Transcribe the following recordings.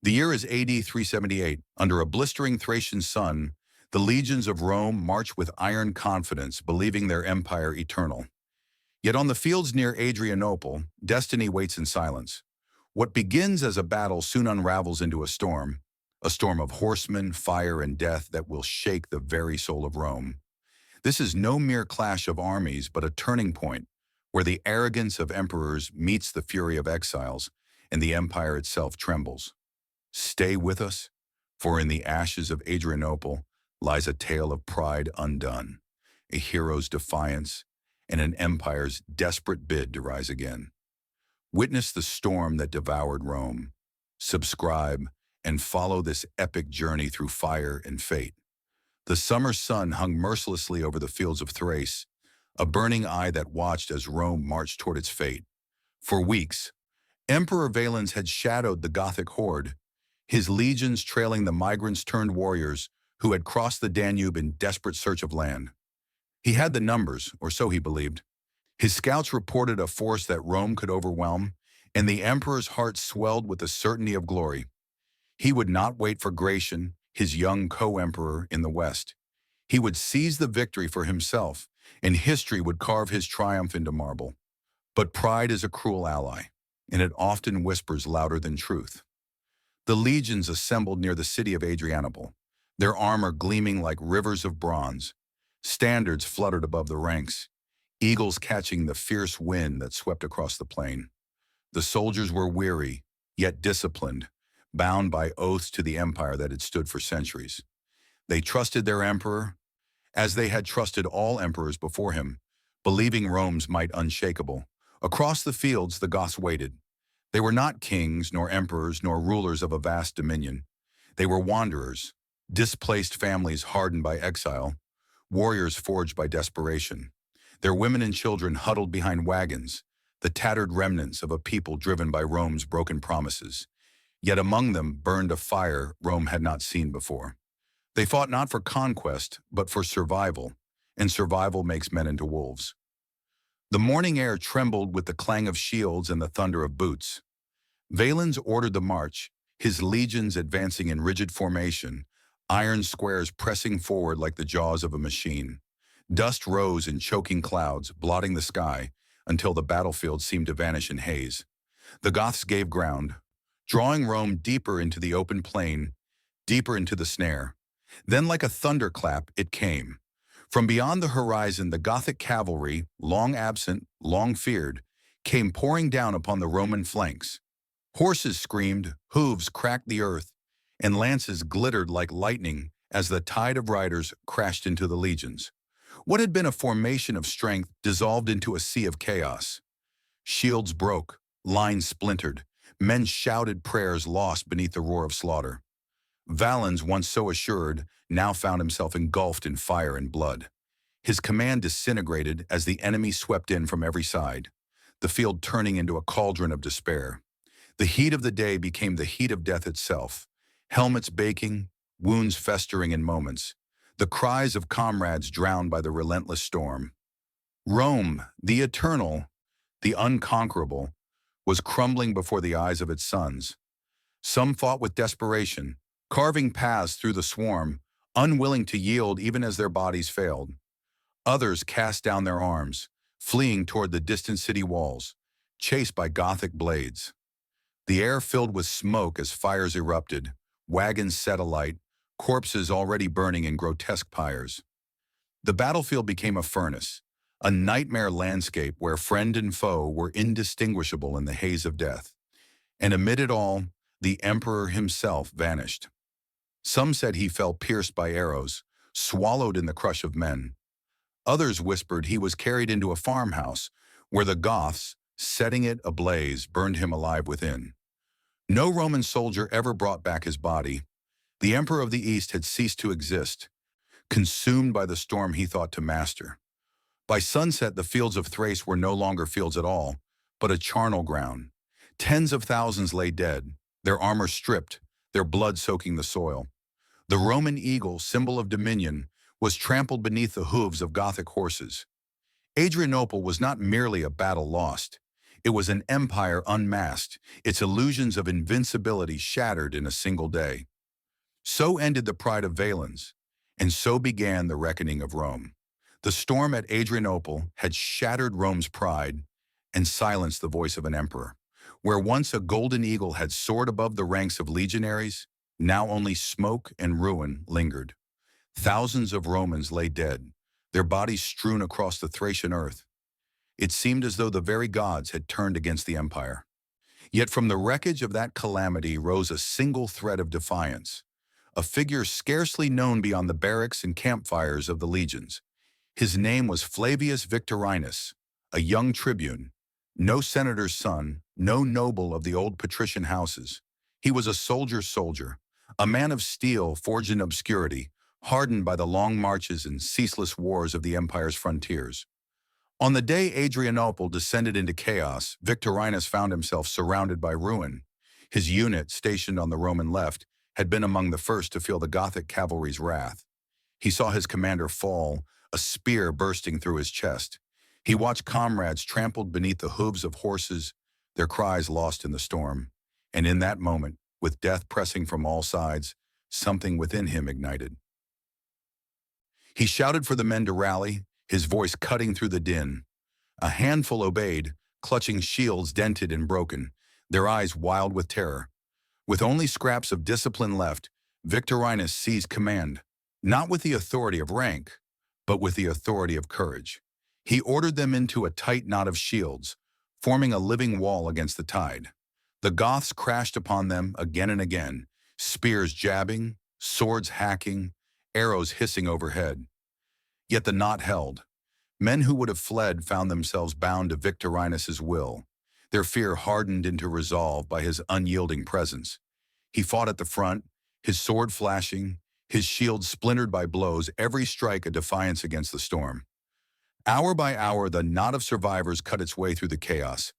The year is AD 378. Under a blistering Thracian sun, the legions of Rome march with iron confidence, believing their empire eternal. Yet on the fields near Adrianople, destiny waits in silence. What begins as a battle soon unravels into a storm of horsemen, fire, and death that will shake the very soul of Rome. This is no mere clash of armies, but a turning point where the arrogance of emperors meets the fury of exiles, and the empire itself trembles. Stay with us, for in the ashes of Adrianople lies a tale of pride undone, a hero's defiance, and an empire's desperate bid to rise again. Witness the storm that devoured Rome. Subscribe and follow this epic journey through fire and fate. The summer sun hung mercilessly over the fields of Thrace, a burning eye that watched as Rome marched toward its fate. For weeks, Emperor Valens had shadowed the Gothic horde, his legions trailing the migrants-turned warriors who had crossed the Danube in desperate search of land. He had the numbers, or so he believed. His scouts reported a force that Rome could overwhelm, and the emperor's heart swelled with the certainty of glory. He would not wait for Gratian, his young co-emperor in the west. He would seize the victory for himself, and history would carve his triumph into marble. But pride is a cruel ally, and it often whispers louder than truth. The legions assembled near the city of Adrianople, their armor gleaming like rivers of bronze. Standards fluttered above the ranks, eagles catching the fierce wind that swept across the plain. The soldiers were weary, yet disciplined, bound by oaths to the empire that had stood for centuries. They trusted their emperor, as they had trusted all emperors before him, believing Rome's might unshakable. Across the fields, the Goths waited. They were not kings, nor emperors, nor rulers of a vast dominion. They were wanderers, displaced families hardened by exile, warriors forged by desperation. Their women and children huddled behind wagons, the tattered remnants of a people driven by Rome's broken promises. Yet among them burned a fire Rome had not seen before. They fought not for conquest, but for survival, and survival makes men into wolves. The morning air trembled with the clang of shields and the thunder of boots. Valens ordered the march, his legions advancing in rigid formation, iron squares pressing forward like the jaws of a machine. Dust rose in choking clouds, blotting the sky, until the battlefield seemed to vanish in haze. The Goths gave ground, drawing Rome deeper into the open plain, deeper into the snare. Then like a thunderclap, it came. From beyond the horizon, the Gothic cavalry, long absent, long feared, came pouring down upon the Roman flanks. Horses screamed, hooves cracked the earth, and lances glittered like lightning as the tide of riders crashed into the legions. What had been a formation of strength dissolved into a sea of chaos. Shields broke, lines splintered, men shouted prayers lost beneath the roar of slaughter. Valens, once so assured, now found himself engulfed in fire and blood. His command disintegrated as the enemy swept in from every side, the field turning into a cauldron of despair. The heat of the day became the heat of death itself, helmets baking, wounds festering in moments, the cries of comrades drowned by the relentless storm. Rome, the eternal, the unconquerable, was crumbling before the eyes of its sons. Some fought with desperation, carving paths through the swarm, unwilling to yield even as their bodies failed. Others cast down their arms, fleeing toward the distant city walls, chased by Gothic blades. The air filled with smoke as fires erupted, wagons set alight, corpses already burning in grotesque pyres. The battlefield became a furnace, a nightmare landscape where friend and foe were indistinguishable in the haze of death. And amid it all, the emperor himself vanished. Some said he fell pierced by arrows, swallowed in the crush of men. Others whispered he was carried into a farmhouse, where the Goths, setting it ablaze, burned him alive within. No Roman soldier ever brought back his body. The Emperor of the East had ceased to exist, consumed by the storm he thought to master. By sunset, the fields of Thrace were no longer fields at all, but a charnel ground. Tens of thousands lay dead, their armor stripped, their blood soaking the soil. The Roman eagle, symbol of dominion, was trampled beneath the hooves of Gothic horses. Adrianople was not merely a battle lost. It was an empire unmasked, its illusions of invincibility shattered in a single day. So ended the pride of Valens, and so began the reckoning of Rome. The storm at Adrianople had shattered Rome's pride and silenced the voice of an emperor. Where once a golden eagle had soared above the ranks of legionaries, now only smoke and ruin lingered. Thousands of Romans lay dead, their bodies strewn across the Thracian earth. It seemed as though the very gods had turned against the empire. Yet from the wreckage of that calamity rose a single thread of defiance, a figure scarcely known beyond the barracks and campfires of the legions. His name was Flavius Victorinus, a young tribune, no senator's son, no noble of the old patrician houses. He was a soldier's soldier, a man of steel forged in obscurity, hardened by the long marches and ceaseless wars of the empire's frontiers. On the day Adrianople descended into chaos, Victorinus found himself surrounded by ruin. His unit, stationed on the Roman left, had been among the first to feel the Gothic cavalry's wrath. He saw his commander fall, a spear bursting through his chest. He watched comrades trampled beneath the hooves of horses, their cries lost in the storm. And in that moment, with death pressing from all sides, something within him ignited. He shouted for the men to rally, his voice cutting through the din. A handful obeyed, clutching shields dented and broken, their eyes wild with terror. With only scraps of discipline left, Victorinus seized command, not with the authority of rank, but with the authority of courage. He ordered them into a tight knot of shields, forming a living wall against the tide. The Goths crashed upon them again and again, spears jabbing, swords hacking, arrows hissing overhead. Yet the knot held. Men who would have fled found themselves bound to Victorinus's will, their fear hardened into resolve by his unyielding presence. He fought at the front, his sword flashing, his shield splintered by blows, every strike a defiance against the storm. Hour by hour, the knot of survivors cut its way through the chaos,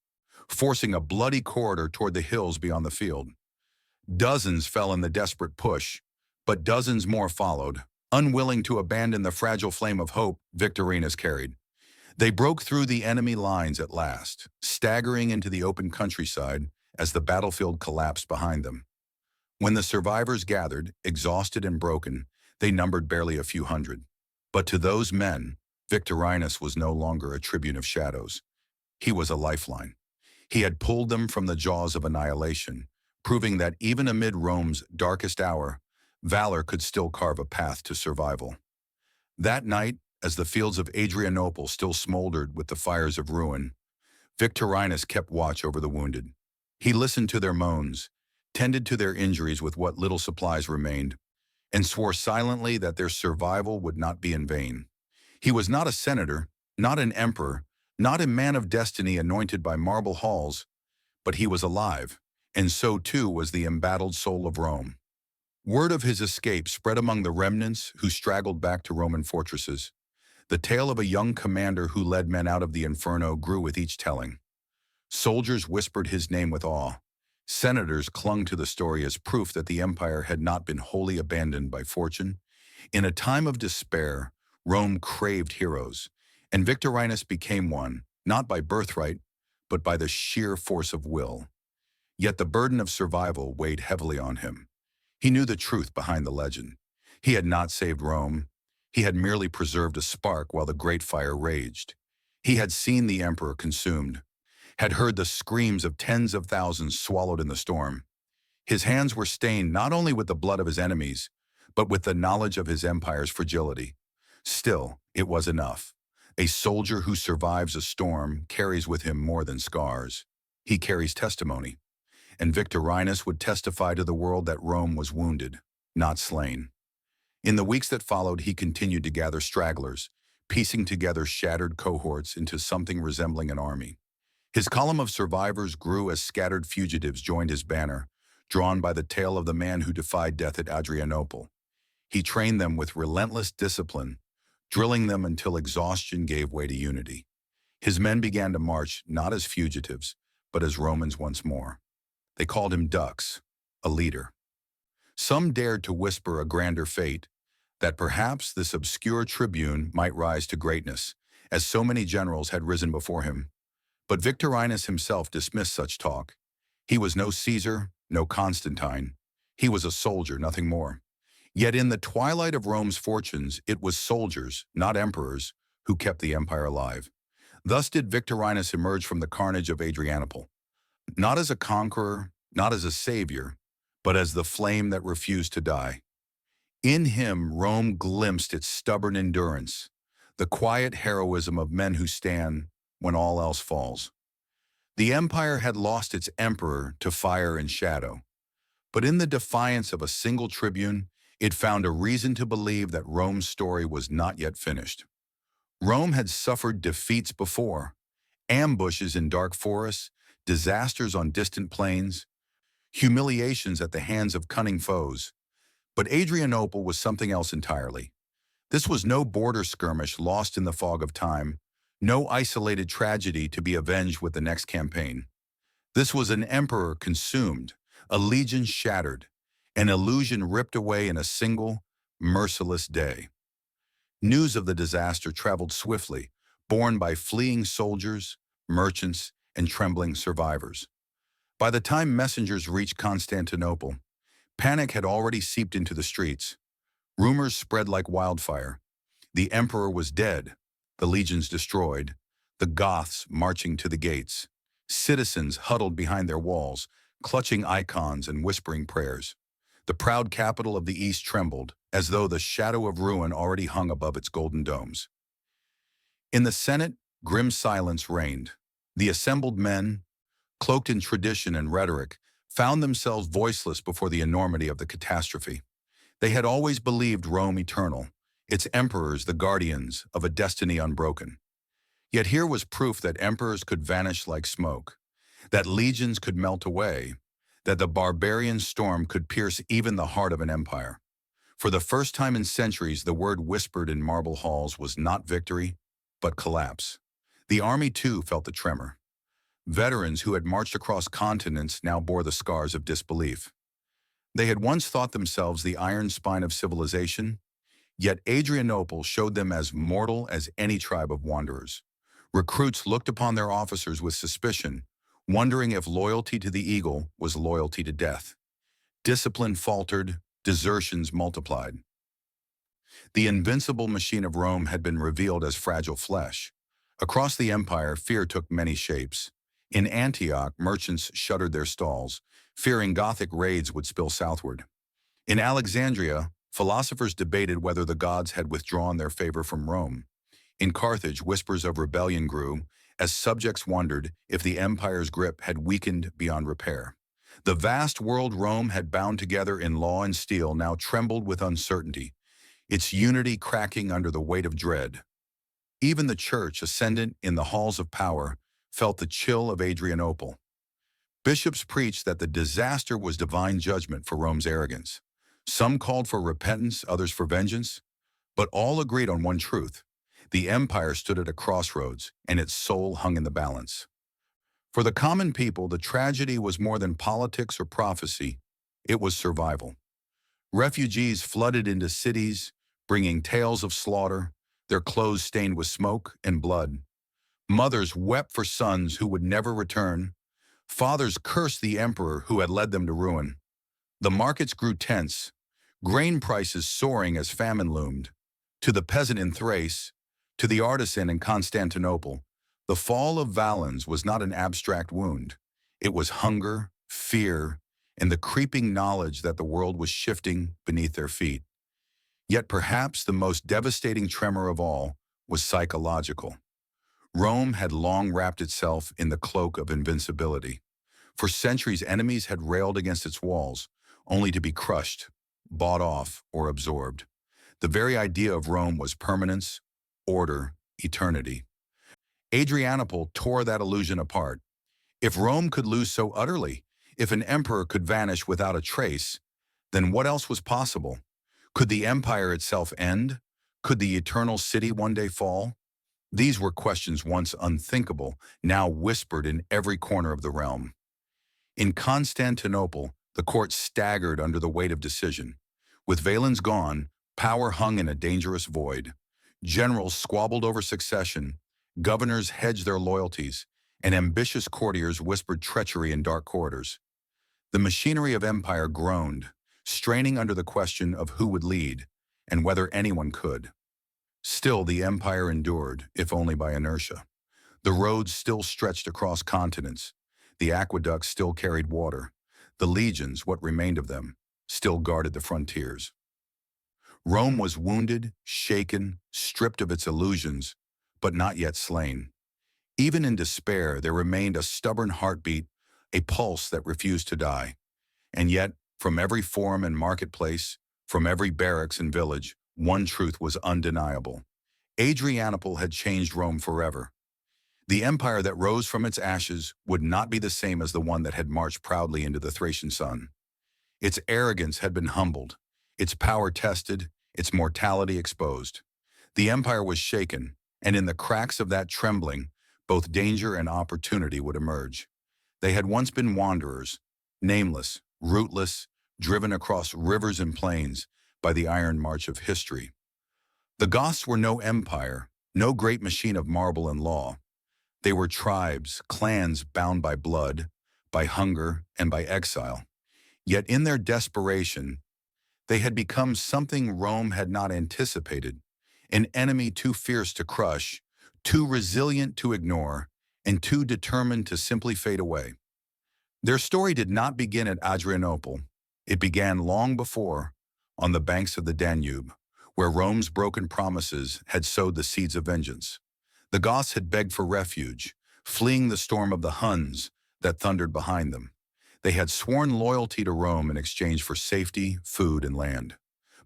forcing a bloody corridor toward the hills beyond the field. Dozens fell in the desperate push, but dozens more followed, unwilling to abandon the fragile flame of hope Victorinus carried. They broke through the enemy lines at last, staggering into the open countryside as the battlefield collapsed behind them. When the survivors gathered, exhausted and broken, they numbered barely a few hundred. But to those men, Victorinus was no longer a tribune of shadows. He was a lifeline. He had pulled them from the jaws of annihilation, proving that even amid Rome's darkest hour, valor could still carve a path to survival. That night, as the fields of Adrianople still smoldered with the fires of ruin, Victorinus kept watch over the wounded. He listened to their moans, tended to their injuries with what little supplies remained, and swore silently that their survival would not be in vain. He was not a senator, not an emperor, not a man of destiny anointed by marble halls, but he was alive, and so too was the embattled soul of Rome. Word of his escape spread among the remnants who straggled back to Roman fortresses. The tale of a young commander who led men out of the inferno grew with each telling. Soldiers whispered his name with awe. Senators clung to the story as proof that the empire had not been wholly abandoned by fortune. In a time of despair, Rome craved heroes, and Victorinus became one, not by birthright, but by the sheer force of will. Yet the burden of survival weighed heavily on him. He knew the truth behind the legend. He had not saved Rome. He had merely preserved a spark while the great fire raged. He had seen the emperor consumed, had heard the screams of tens of thousands swallowed in the storm. His hands were stained not only with the blood of his enemies, but with the knowledge of his empire's fragility. Still, it was enough. A soldier who survives a storm carries with him more than scars. He carries testimony. And Victorinus would testify to the world that Rome was wounded, not slain. In the weeks that followed, he continued to gather stragglers, piecing together shattered cohorts into something resembling an army. His column of survivors grew as scattered fugitives joined his banner, drawn by the tale of the man who defied death at Adrianople. He trained them with relentless discipline, drilling them until exhaustion gave way to unity. His men began to march not as fugitives, but as Romans once more. They called him Dux, a leader. Some dared to whisper a grander fate, that perhaps this obscure tribune might rise to greatness, as so many generals had risen before him. But Victorinus himself dismissed such talk. He was no Caesar, no Constantine. He was a soldier, nothing more. Yet in the twilight of Rome's fortunes, it was soldiers, not emperors, who kept the empire alive. Thus did Victorinus emerge from the carnage of Adrianople, not as a conqueror, not as a savior, but as the flame that refused to die. In him, Rome glimpsed its stubborn endurance, the quiet heroism of men who stand when all else falls. The empire had lost its emperor to fire and shadow, but in the defiance of a single tribune, it found a reason to believe that Rome's story was not yet finished. Rome had suffered defeats before, ambushes in dark forests, disasters on distant plains, humiliations at the hands of cunning foes. But Adrianople was something else entirely. This was no border skirmish lost in the fog of time, no isolated tragedy to be avenged with the next campaign. This was an emperor consumed, a legion shattered, an illusion ripped away in a single, merciless day. News of the disaster traveled swiftly, borne by fleeing soldiers, merchants, and trembling survivors. By the time messengers reached Constantinople, panic had already seeped into the streets. Rumors spread like wildfire. The emperor was dead, the legions destroyed, the Goths marching to the gates, citizens huddled behind their walls, clutching icons and whispering prayers. The proud capital of the East trembled, as though the shadow of ruin already hung above its golden domes. In the Senate, grim silence reigned. The assembled men, cloaked in tradition and rhetoric, found themselves voiceless before the enormity of the catastrophe. They had always believed Rome eternal, its emperors the guardians of a destiny unbroken. Yet here was proof that emperors could vanish like smoke, that legions could melt away, that the barbarian storm could pierce even the heart of an empire. For the first time in centuries, the word whispered in marble halls was not victory, but collapse. The army, too, felt the tremor. Veterans who had marched across continents now bore the scars of disbelief. They had once thought themselves the iron spine of civilization, yet Adrianople showed them as mortal as any tribe of wanderers. Recruits looked upon their officers with suspicion, wondering if loyalty to the eagle was loyalty to death. Discipline faltered, desertions multiplied. The invincible machine of Rome had been revealed as fragile flesh. Across the empire, fear took many shapes. In Antioch, merchants shuttered their stalls, fearing Gothic raids would spill southward. In Alexandria, philosophers debated whether the gods had withdrawn their favor from Rome. In Carthage, whispers of rebellion grew, as subjects wondered if the empire's grip had weakened beyond repair. The vast world Rome had bound together in law and steel now trembled with uncertainty, its unity cracking under the weight of dread. Even the church, ascendant in the halls of power, felt the chill of Adrianople. Bishops preached that the disaster was divine judgment for Rome's arrogance. Some called for repentance, others for vengeance, but all agreed on one truth. The empire stood at a crossroads, and its soul hung in the balance. For the common people, the tragedy was more than politics or prophecy. It was survival. Refugees flooded into cities, bringing tales of slaughter, their clothes stained with smoke and blood. Mothers wept for sons who would never return. Fathers cursed the emperor who had led them to ruin. The markets grew tense, grain prices soaring as famine loomed. To the peasant in Thrace, to the artisan in Constantinople, the fall of Valens was not an abstract wound. It was hunger, fear, and the creeping knowledge that the world was shifting beneath their feet. Yet perhaps the most devastating tremor of all was psychological. Rome had long wrapped itself in the cloak of invincibility. For centuries, enemies had railed against its walls, only to be crushed, bought off, or absorbed. The very idea of Rome was permanence, order, eternity. Adrianople tore that illusion apart. If Rome could lose so utterly, if an emperor could vanish without a trace, then what else was possible? Could the empire itself end? Could the eternal city one day fall? These were questions once unthinkable, now whispered in every corner of the realm. In Constantinople, the court staggered under the weight of decision. With Valens gone, power hung in a dangerous void. Generals squabbled over succession, governors hedged their loyalties, and ambitious courtiers whispered treachery in dark corridors. The machinery of empire groaned, straining under the question of who would lead, and whether anyone could. Still, the empire endured, if only by inertia. The roads still stretched across continents. The aqueducts still carried water. The legions, what remained of them, still guarded the frontiers. Rome was wounded, shaken, stripped of its illusions, but not yet slain. Even in despair, there remained a stubborn heartbeat, a pulse that refused to die. And yet, from every forum and marketplace, from every barracks and village, one truth was undeniable. Adrianople had changed Rome forever. The empire that rose from its ashes would not be the same as the one that had marched proudly into the Thracian sun. Its arrogance had been humbled, its power tested, its mortality exposed. The empire was shaken, and in the cracks of that trembling, both danger and opportunity would emerge. They had once been wanderers, nameless, rootless, driven across rivers and plains by the iron march of history. The Goths were no empire, no great machine of marble and law. They were tribes, clans bound by blood, by hunger, and by exile. Yet in their desperation, they had become something Rome had not anticipated, an enemy too fierce to crush, too resilient to ignore, and too determined to simply fade away. Their story did not begin at Adrianople. It began long before, on the banks of the Danube, where Rome's broken promises had sowed the seeds of vengeance. The Goths had begged for refuge, fleeing the storm of the Huns that thundered behind them. They had sworn loyalty to Rome in exchange for safety, food, and land.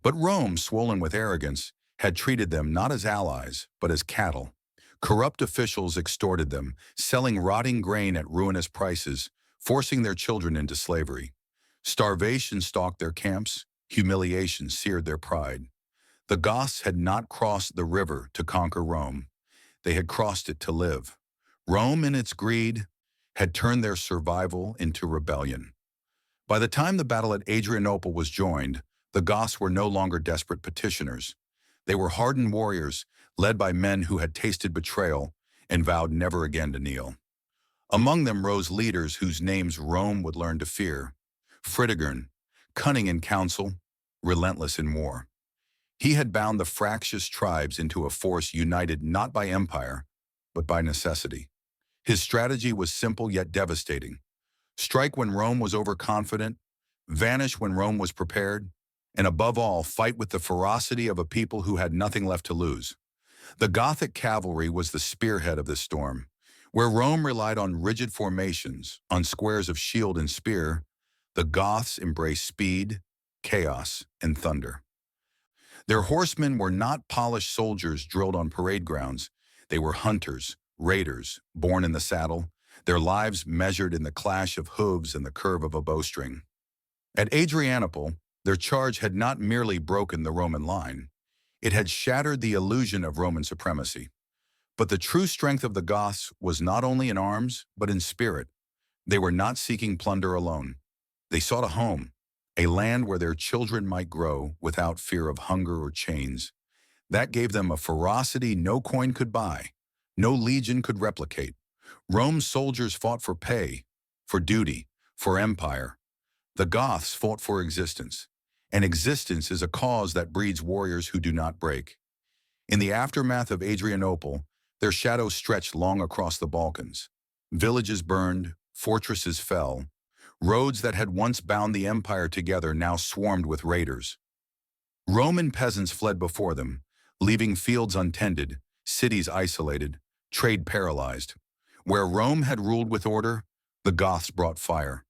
But Rome, swollen with arrogance, had treated them not as allies, but as cattle. Corrupt officials extorted them, selling rotting grain at ruinous prices, forcing their children into slavery. Starvation stalked their camps, humiliation seared their pride. The Goths had not crossed the river to conquer Rome. They had crossed it to live. Rome, in its greed, had turned their survival into rebellion. By the time the battle at Adrianople was joined, the Goths were no longer desperate petitioners. They were hardened warriors, led by men who had tasted betrayal and vowed never again to kneel. Among them rose leaders whose names Rome would learn to fear. Fritigern, cunning in council, relentless in war. He had bound the fractious tribes into a force united not by empire, but by necessity. His strategy was simple yet devastating. Strike when Rome was overconfident, vanish when Rome was prepared, and above all, fight with the ferocity of a people who had nothing left to lose. The Gothic cavalry was the spearhead of this storm. Where Rome relied on rigid formations, on squares of shield and spear, the Goths embraced speed, chaos, and thunder. Their horsemen were not polished soldiers drilled on parade grounds. They were hunters, raiders, born in the saddle, their lives measured in the clash of hooves and the curve of a bowstring. At Adrianople, their charge had not merely broken the Roman line. It had shattered the illusion of Roman supremacy. But the true strength of the Goths was not only in arms, but in spirit. They were not seeking plunder alone. They sought a home, a land where their children might grow without fear of hunger or chains. That gave them a ferocity no coin could buy, no legion could replicate. Rome's soldiers fought for pay, for duty, for empire. The Goths fought for existence, and existence is a cause that breeds warriors who do not break. In the aftermath of Adrianople, their shadows stretched long across the Balkans. Villages burned, fortresses fell. Roads that had once bound the empire together now swarmed with raiders. Roman peasants fled before them, leaving fields untended, cities isolated, trade paralyzed. Where Rome had ruled with order, the Goths brought fire.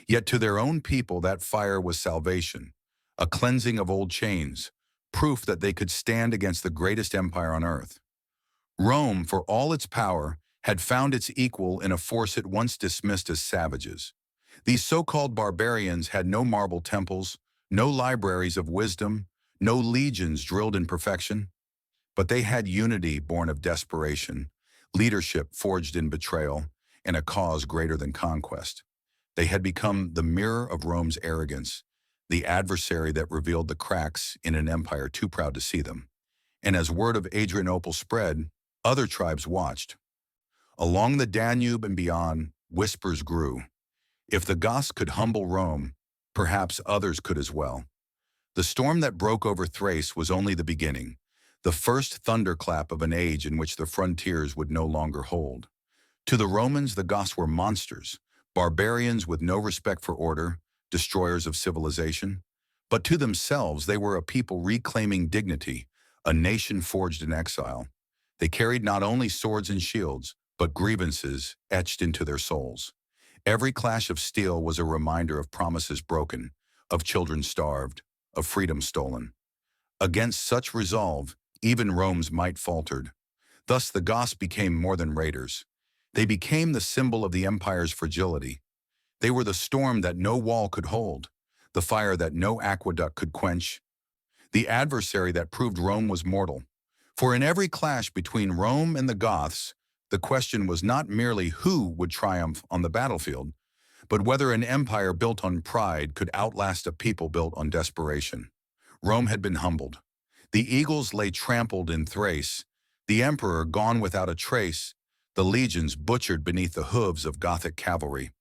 Yet to their own people that fire was salvation, a cleansing of old chains, proof that they could stand against the greatest empire on earth. Rome, for all its power, had found its equal in a force it once dismissed as savages. These so-called barbarians had no marble temples, no libraries of wisdom, no legions drilled in perfection. But they had unity born of desperation, leadership forged in betrayal, and a cause greater than conquest. They had become the mirror of Rome's arrogance, the adversary that revealed the cracks in an empire too proud to see them. And as word of Adrianople spread, other tribes watched. Along the Danube and beyond, whispers grew. If the Goths could humble Rome, perhaps others could as well. The storm that broke over Thrace was only the beginning, the first thunderclap of an age in which the frontiers would no longer hold. To the Romans, the Goths were monsters, barbarians with no respect for order, destroyers of civilization. But to themselves, they were a people reclaiming dignity, a nation forged in exile. They carried not only swords and shields, but grievances etched into their souls. Every clash of steel was a reminder of promises broken, of children starved, of freedom stolen. Against such resolve, even Rome's might faltered. Thus the Goths became more than raiders. They became the symbol of the empire's fragility. They were the storm that no wall could hold, the fire that no aqueduct could quench, the adversary that proved Rome was mortal. For in every clash between Rome and the Goths, the question was not merely who would triumph on the battlefield, but whether an empire built on pride could outlast a people built on desperation. Rome had been humbled. The eagles lay trampled in Thrace, the emperor gone without a trace, the legions butchered beneath the hooves of Gothic cavalry.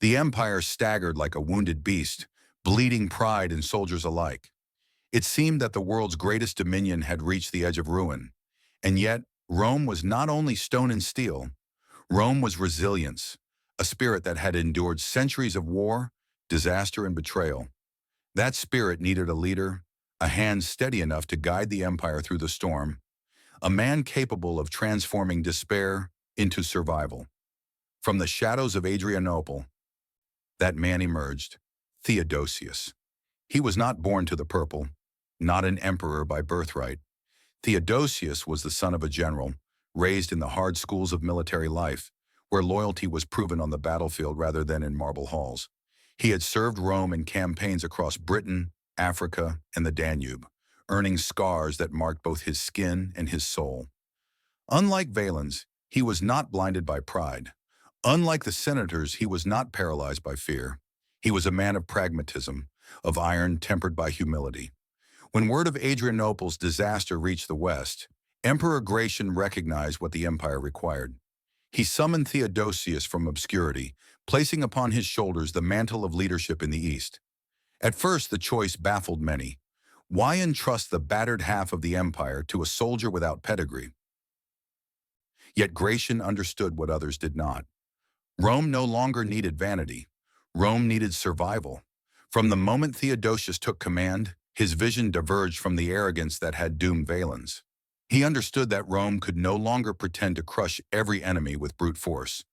The empire staggered like a wounded beast, bleeding pride and soldiers alike. It seemed that the world's greatest dominion had reached the edge of ruin. And yet, Rome was not only stone and steel. Rome was resilience, a spirit that had endured centuries of war, disaster, and betrayal. That spirit needed a leader, a hand steady enough to guide the empire through the storm, a man capable of transforming despair into survival. From the shadows of Adrianople, that man emerged, Theodosius. He was not born to the purple, not an emperor by birthright. Theodosius was the son of a general, raised in the hard schools of military life, where loyalty was proven on the battlefield rather than in marble halls. He had served Rome in campaigns across Britain, Africa, and the Danube, earning scars that marked both his skin and his soul. Unlike Valens, he was not blinded by pride. Unlike the senators, he was not paralyzed by fear. He was a man of pragmatism, of iron tempered by humility. When word of Adrianople's disaster reached the West, Emperor Gratian recognized what the empire required. He summoned Theodosius from obscurity, placing upon his shoulders the mantle of leadership in the East. At first, the choice baffled many. Why entrust the battered half of the empire to a soldier without pedigree? Yet Gratian understood what others did not. Rome no longer needed vanity. Rome needed survival. From the moment Theodosius took command, his vision diverged from the arrogance that had doomed Valens. He understood that Rome could no longer pretend to crush every enemy with brute force.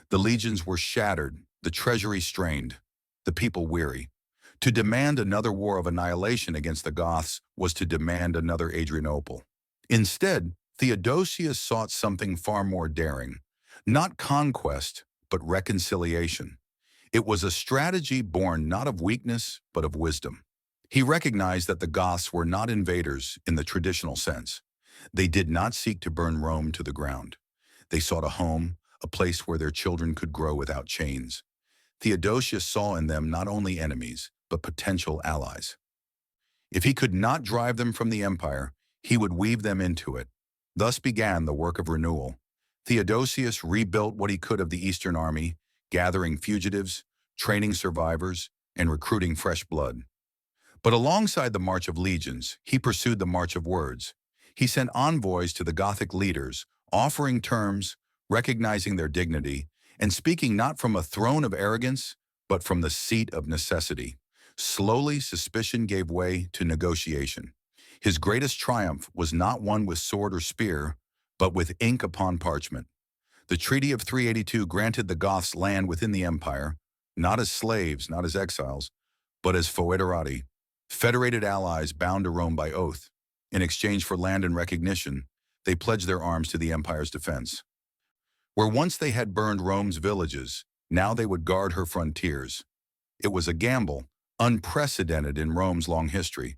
The legions were shattered, the treasury strained, the people weary. To demand another war of annihilation against the Goths was to demand another Adrianople. Instead, Theodosius sought something far more daring. Not conquest, but reconciliation. It was a strategy born not of weakness, but of wisdom. He recognized that the Goths were not invaders in the traditional sense. They did not seek to burn Rome to the ground. They sought a home, a place where their children could grow without chains. Theodosius saw in them not only enemies, but potential allies. If he could not drive them from the empire, he would weave them into it. Thus began the work of renewal. Theodosius rebuilt what he could of the Eastern army, gathering fugitives, training survivors, and recruiting fresh blood. But alongside the march of legions, he pursued the march of words. He sent envoys to the Gothic leaders, offering terms, recognizing their dignity, and speaking not from a throne of arrogance, but from the seat of necessity. Slowly, suspicion gave way to negotiation. His greatest triumph was not won with sword or spear, but with ink upon parchment. The Treaty of 382 granted the Goths land within the empire, not as slaves, not as exiles, but as foederati, federated allies bound to Rome by oath. In exchange for land and recognition, they pledged their arms to the empire's defense. Where once they had burned Rome's villages, now they would guard her frontiers. It was a gamble, unprecedented in Rome's long history.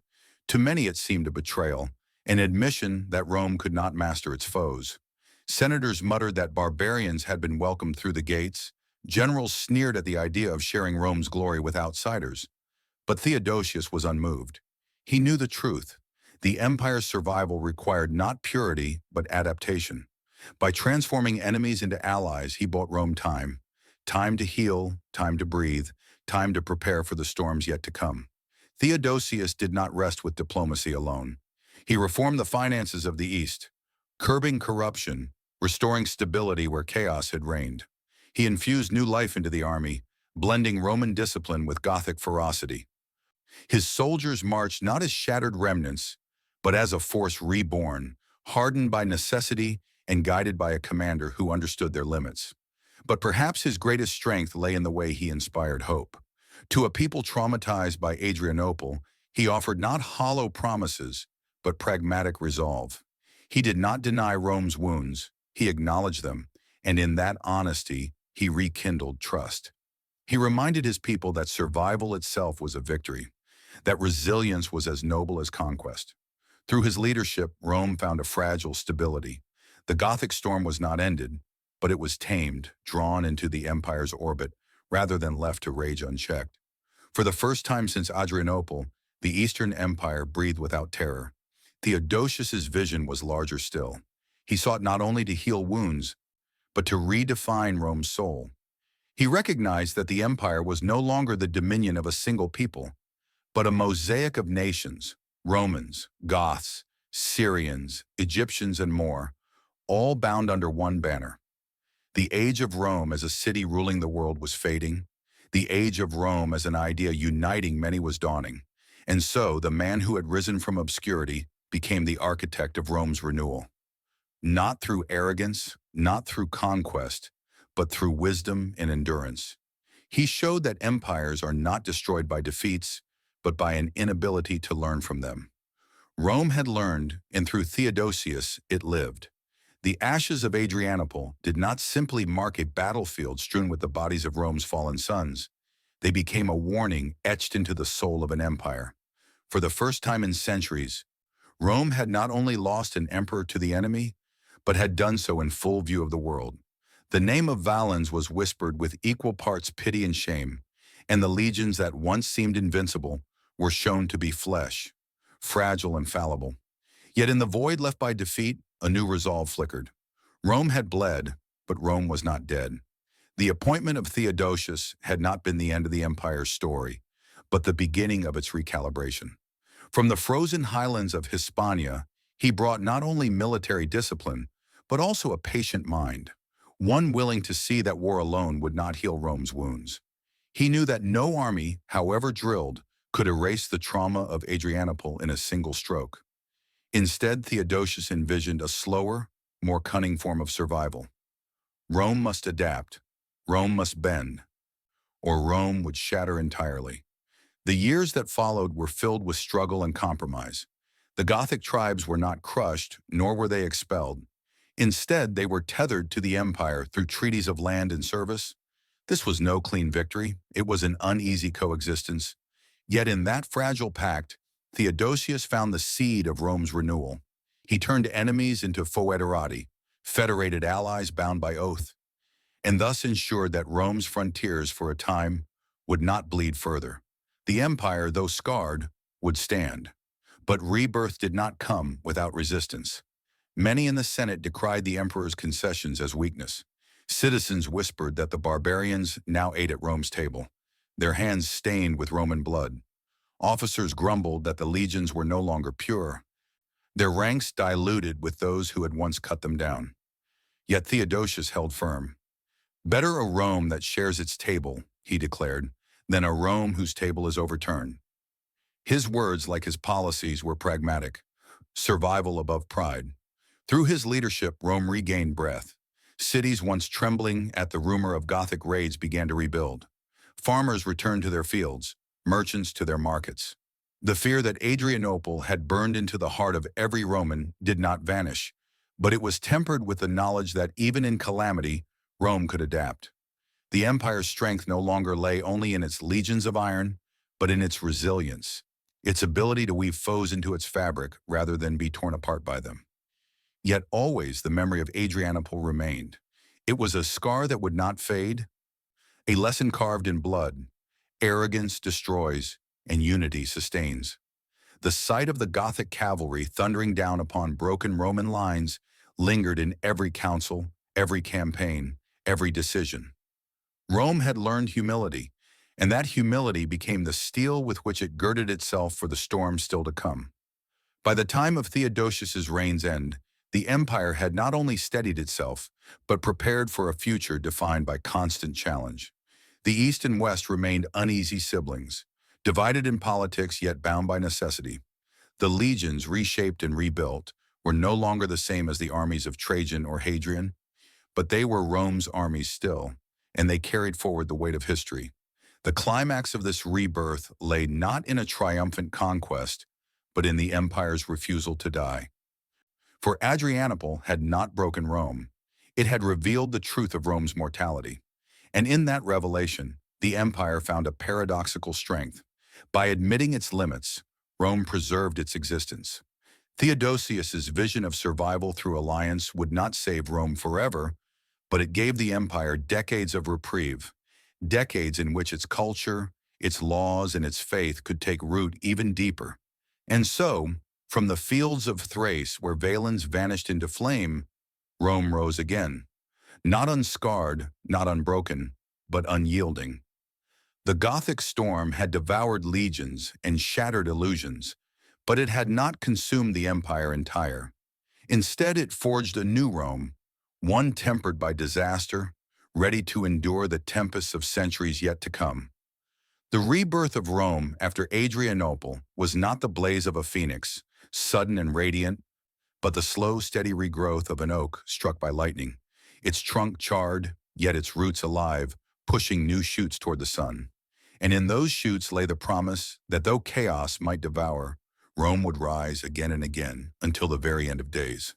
To many it seemed a betrayal, an admission that Rome could not master its foes. Senators muttered that barbarians had been welcomed through the gates. Generals sneered at the idea of sharing Rome's glory with outsiders. But Theodosius was unmoved. He knew the truth. The empire's survival required not purity, but adaptation. By transforming enemies into allies, he bought Rome time. Time to heal, time to breathe, time to prepare for the storms yet to come. Theodosius did not rest with diplomacy alone. He reformed the finances of the East, curbing corruption, restoring stability where chaos had reigned. He infused new life into the army, blending Roman discipline with Gothic ferocity. His soldiers marched not as shattered remnants, but as a force reborn, hardened by necessity and guided by a commander who understood their limits. But perhaps his greatest strength lay in the way he inspired hope. To a people traumatized by Adrianople, he offered not hollow promises, but pragmatic resolve. He did not deny Rome's wounds, he acknowledged them, and in that honesty, he rekindled trust. He reminded his people that survival itself was a victory, that resilience was as noble as conquest. Through his leadership, Rome found a fragile stability. The Gothic storm was not ended, but it was tamed, drawn into the empire's orbit, rather than left to rage unchecked. For the first time since Adrianople, the Eastern Empire breathed without terror. Theodosius's vision was larger still. He sought not only to heal wounds, but to redefine Rome's soul. He recognized that the empire was no longer the dominion of a single people, but a mosaic of nations, Romans, Goths, Syrians, Egyptians, and more, all bound under one banner. The age of Rome as a city ruling the world was fading. The age of Rome as an idea uniting many was dawning. And so the man who had risen from obscurity became the architect of Rome's renewal. Not through arrogance, not through conquest, but through wisdom and endurance. He showed that empires are not destroyed by defeats, but by an inability to learn from them. Rome had learned, and through Theodosius it lived. The ashes of Adrianople did not simply mark a battlefield strewn with the bodies of Rome's fallen sons. They became a warning etched into the soul of an empire. For the first time in centuries, Rome had not only lost an emperor to the enemy, but had done so in full view of the world. The name of Valens was whispered with equal parts pity and shame, and the legions that once seemed invincible were shown to be flesh, fragile and fallible. Yet in the void left by defeat, a new resolve flickered. Rome had bled, but Rome was not dead. The appointment of Theodosius had not been the end of the empire's story, but the beginning of its recalibration. From the frozen highlands of Hispania, he brought not only military discipline, but also a patient mind, one willing to see that war alone would not heal Rome's wounds. He knew that no army, however drilled, could erase the trauma of Adrianople in a single stroke. Instead, Theodosius envisioned a slower, more cunning form of survival. Rome must adapt, Rome must bend, or Rome would shatter entirely. The years that followed were filled with struggle and compromise. The Gothic tribes were not crushed, nor were they expelled. Instead, they were tethered to the empire through treaties of land and service. This was no clean victory, it was an uneasy coexistence. Yet in that fragile pact, Theodosius found the seed of Rome's renewal. He turned enemies into foederati, federated allies bound by oath, and thus ensured that Rome's frontiers for a time would not bleed further. The empire, though scarred, would stand. But rebirth did not come without resistance. Many in the Senate decried the emperor's concessions as weakness. Citizens whispered that the barbarians now ate at Rome's table, their hands stained with Roman blood. Officers grumbled that the legions were no longer pure, their ranks diluted with those who had once cut them down. Yet Theodosius held firm. Better a Rome that shares its table, he declared, than a Rome whose table is overturned. His words, like his policies, were pragmatic, survival above pride. Through his leadership, Rome regained breath. Cities once trembling at the rumor of Gothic raids began to rebuild. Farmers returned to their fields, merchants to their markets. The fear that Adrianople had burned into the heart of every Roman did not vanish, but it was tempered with the knowledge that even in calamity, Rome could adapt. The empire's strength no longer lay only in its legions of iron, but in its resilience, its ability to weave foes into its fabric rather than be torn apart by them. Yet always the memory of Adrianople remained. It was a scar that would not fade, a lesson carved in blood. Arrogance destroys, and unity sustains. The sight of the Gothic cavalry thundering down upon broken Roman lines lingered in every council, every campaign, every decision. Rome had learned humility, and that humility became the steel with which it girded itself for the storm still to come. By the time of Theodosius's reign's end, the empire had not only steadied itself, but prepared for a future defined by constant challenge. The East and West remained uneasy siblings, divided in politics yet bound by necessity. The legions, reshaped and rebuilt, were no longer the same as the armies of Trajan or Hadrian, but they were Rome's armies still, and they carried forward the weight of history. The climax of this rebirth lay not in a triumphant conquest, but in the empire's refusal to die. For Adrianople had not broken Rome. It had revealed the truth of Rome's mortality. And in that revelation, the empire found a paradoxical strength. By admitting its limits, Rome preserved its existence. Theodosius's vision of survival through alliance would not save Rome forever, but it gave the empire decades of reprieve, decades in which its culture, its laws, and its faith could take root even deeper. And so, from the fields of Thrace where Valens vanished into flame, Rome rose again, not unscarred, not unbroken, but unyielding. The Gothic storm had devoured legions and shattered illusions, but it had not consumed the empire entire. Instead, it forged a new Rome, one tempered by disaster, ready to endure the tempests of centuries yet to come. The rebirth of Rome after Adrianople was not the blaze of a phoenix, sudden and radiant, but the slow, steady regrowth of an oak struck by lightning, its trunk charred, yet its roots alive, pushing new shoots toward the sun. And in those shoots lay the promise that though chaos might devour, Rome would rise again and again until the very end of days.